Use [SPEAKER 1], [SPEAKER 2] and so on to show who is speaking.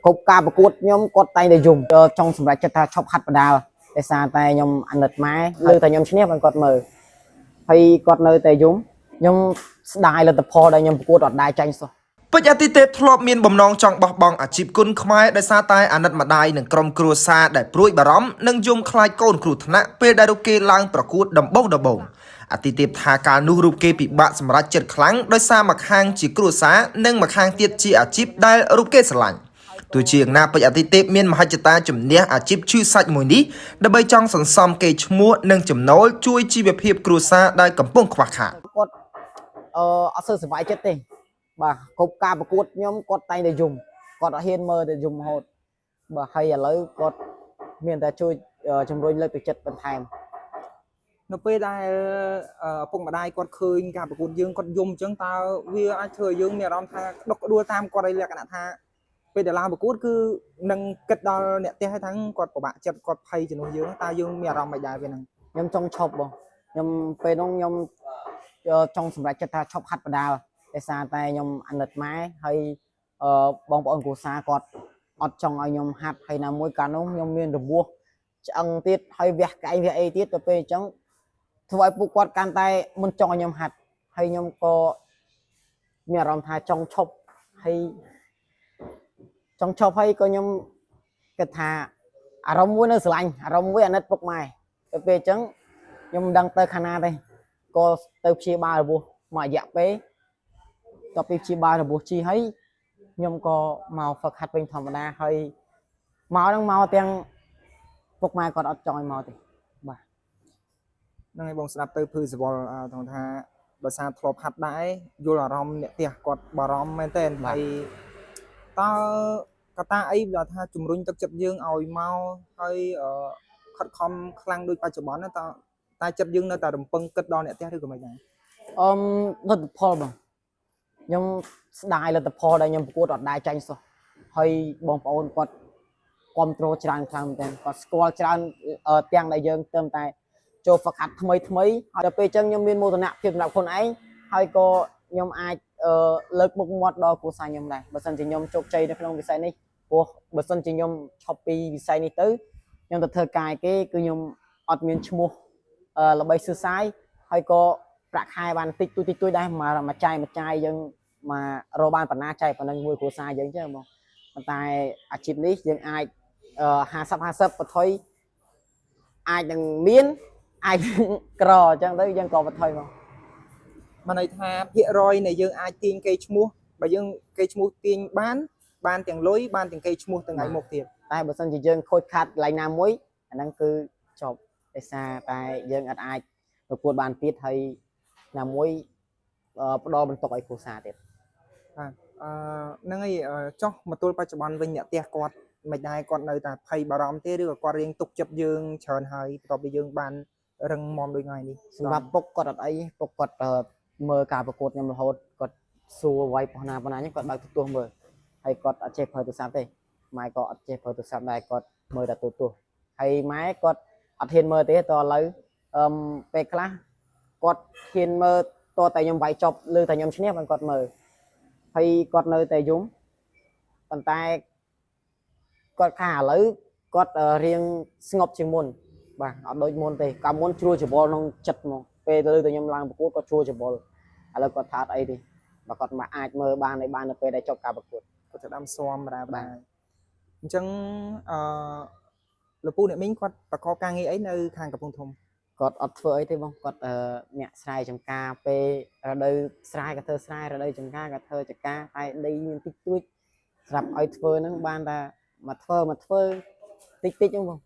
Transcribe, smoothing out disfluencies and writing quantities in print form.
[SPEAKER 1] cục cà bạc cốt nhóm cốt tay để dùng trong sủng cho ta chọc hạt vào đào để xa tay nhóm ăn lật máy lư tay nhóm chén bằng cốt mờ hay cốt nơi tay dùng nhóm đài là tập phò đây nhóm cốt đọt đài tranh sao
[SPEAKER 2] ពេជ្រអាទិទេពធ្លាប់មានបំណងចង់បោះបង់អាជីពគុនខ្មែរដោយសារតែអាណិតម្ដាយនិងក្រុមគ្រួសារដែលព្រួយបារម្ភនិងយំខ្លាចកូនគ្រោះថ្នាក់ពេលដែលរូបគេឡើងប្រកួតដំបងអាទិទេពថាកាលនោះរូបគេពិបាកសម្រាប់ចិត្តខ្លាំងដោយសារមកខាងជាគ្រួសារនិងមកខាងទៀតជាអាជីពដែលរូបគេស្រឡាញ់ទោះជាយ៉ាងណាពេជ្រអាទិទេពមានមហិច្ឆតាជំនះអាជីពឈឺសាច់មួយនេះដើម្បីចង់សន្សំកេរ្តិ៍ឈ្មោះនិងចំណូលជួយជីវភាពគ្រួសារដែលកំពុងខ្វះខាត
[SPEAKER 1] គាត់អត់សូវសុបាយចិត្តទេបាទគ្រប់ការប្រកួតខ្ញុំគាត់តែងតែយំគាត់អត់ហ៊ានមើលតែយំរហូតបាទហើយឥឡូវគាត់មានតែជួយជំរុញលើកទឹកចិត្តបន្ថែមនៅពេលដែលឪពុកម្ដាយគាត់ឃើញការប្រកួតយើងគាត់យំអញ្ចឹងតើវាអាចធ្វើឲ្យយើងមានអារម្មណ៍ថាដុកដួលតាមគាត់ឲ្យលក្ខណៈថាពេលដែលឡើងប្រកួតគឺនឹងគិតដល់អ្នកផ្ទះឲ្យថាគាត់ពិបាកចិត្តគាត់ភ័យជំនួសយើងតើយើងមានអារម្មណ៍មិនដែរពេលហ្នឹងខ្ញុំចង់ឈប់បងខ្ញុំពេលហ្នឹងខ្ញុំចង់សម្រេចចិត្តថាឈប់ហាត់បដាល់ដោយសារតែខ្ញុំអាណិតម៉ែហើយបងប្អូនគ្រួសារគាត់អត់ចង់ឲ្យខ្ញុំហាត់ហើយណាមួយកាលនោះខ្ញុំមានរបួសឆ្អឹងទៀតហើយវះកែងវះអីទៀតទៅពេលអញ្ចឹងធ្វើឲ្យពួកគាត់កាន់តែមិនចង់ឲ្យខ្ញុំហាត់ហើយខ្ញុំក៏មានអារម្មណ៍ថាចង់ឈប់ហើយក៏ខ្ញុំគិតថាអារម្មណ៍មួយនៅស្រឡាញ់អារម្មណ៍មួយអាណិតពុកម៉ែទៅពេលអញ្ចឹងខ្ញុំមិនដឹងទៅខាងណាទេក៏ទៅព្យាបាលរបួសមួយរយៈពេលតទៅព្យាបាលរបួសជីហើយខ្ញុំក៏មកហ្វឹកហាត់វិញធម្មតាហើយមកទាំងពុកម៉ែគាត់អត់ចង់ឲ្យមកទេបាទហ្នឹងហើយបងស្ដាប់ទៅភឺសវល់ថងថាដោយសារធ្លាប់ហាត់ដែរយល់អារម្មណ៍អ្នកផ្ទះគាត់បារម្ភមែនតើហើយតើកត្តាអីដែលថាជំរុញទឹកចិត្តយើងឲ្យមកហើយខិតខំខ្លាំងដូចបច្ចុប្បន្នតើចិត្តយើងនៅតែរំពឹងគិតដល់អ្នកផ្ទះឬក៏មិនដែរលទ្ធផលបងខ្ញុំស្ដាយលទ្ធផលដែលខ្ញុំប្រកួតអត់ដែរចាញ់សោះហើយបងប្អូនគាត់គ្រប់គ្រងច្រើនខ្លាំងមែនតើគាត់ស្គាល់ច្រើនទាំងដែលយើងទៅតែចូលហ្វឹកហាត់ថ្មីហើយដល់ពេលអញ្ចឹងខ្ញុំមានមោទនភាពសម្រាប់ខ្លួនឯងហើយក៏ខ្ញុំអាចលើកមុខមាត់ដល់គ្រួសារខ្ញុំដែរបើសិនជាខ្ញុំជោគជ័យនៅក្នុងវិស័យនេះព្រោះបើសិនជាខ្ញុំឈប់ពីវិស័យនេះទៅខ្ញុំទៅធ្វើការគេគឺខ្ញុំអត់មានឈ្មោះល្បីសើសាយហើយក៏ប្រាក់ខែបានតិចតួចដែរមួយចាយយើងមករកបានប៉ុណ្ណាចាយប៉ុណ្ណឹងមួយគ្រួសារយើងចឹងបងប៉ុន្តែអាជីពនេះយើងអាច50បន្ថយអាចនឹងមានអាចក្រអញ្ចឹងទៅយើងក៏បន្ថយមកបានន័យថាភាគរយនៃយើងអាចទាញកេរ្តិ៍ឈ្មោះបើយើងកេរ្តិ៍ឈ្មោះទាញបានទាំងលុយបានទាំងកេរ្តិ៍ឈ្មោះទាំងថ្ងៃមុខទៀតតែបើសិនជាយើងខូចខាតកន្លែងណាមួយអាហ្នឹងគឺចប់ដោយសារតែយើងអាចប្រកួតបានទៀតហើយណាមួយផ្ដល់បន្ទុកឲ្យគ្រួសារទៀតបាទហ្នឹងហើយចុះមកទល់បច្ចុប្បន្នវិញអ្នកផ្ទះគាត់មិនដែរគាត់នៅតែភ័យបារម្ភទេឬក៏គាត់រៀងទុកចិត្តយើងច្រើនហើយបន្ទាប់ពីយើងបានរឹងមាំដូចថ្ងៃនេះសម្រាប់ពុកគាត់អត់អីពុកគាត់មើលការប្រកួតខ្ញុំរហូតគាត់សួរវាយប៉ុណ្ណាហ្នឹងគាត់បើកទូរទស្សន៍មើលហើយគាត់អត់ចេះប្រើទូរស័ព្ទទេម៉ែក៏អត់ចេះប្រើទូរស័ព្ទដែរគាត់មើលតែទូរទស្សន៍ហើយម៉ែគាត់អត់ហ៊ានមើលទេតឥឡូវពេលខ្លះគាត់ហ៊ានមើលតតែខ្ញុំវាយចប់ឬតែខ្ញុំឈ្នះបានគាត់មើលហើយគាត់នៅតែយំប៉ុន្តែគាត់ថាឥឡូវគាត់រៀងស្ងប់ជាងមុនបាទអត់ដូចមុនទេកាលមុនជ្រួលច្បល់ក្នុងចិត្តហ្មងពេលទៅខ្ញុំឡើងប្រកួតគាត់ជ្រួលច្បល់ឥឡូវគាត់ថាអត់អីទេបើគាត់មកអាចមើលបាននៅពេលដែលចប់ការប្រកួតគាត់ទៅដាំស៊ាំបរាបាទអញ្ចឹងលោកពូអ្នកមីងគាត់ប្រកបការងារអីនៅខាងកំពង់ធំគាត់អត់ធ្វើអីទេបងគាត់អ្នកស្រែចម្ការពេលរដូវស្រែក៏ធ្វើស្រែរដូវចម្ការក៏ធ្វើចម្ការតែដីមានតិចតួចស្រាប់ឲ្យធ្វើហ្នឹងបានតែមកធ្វើតិចហ្នឹងបង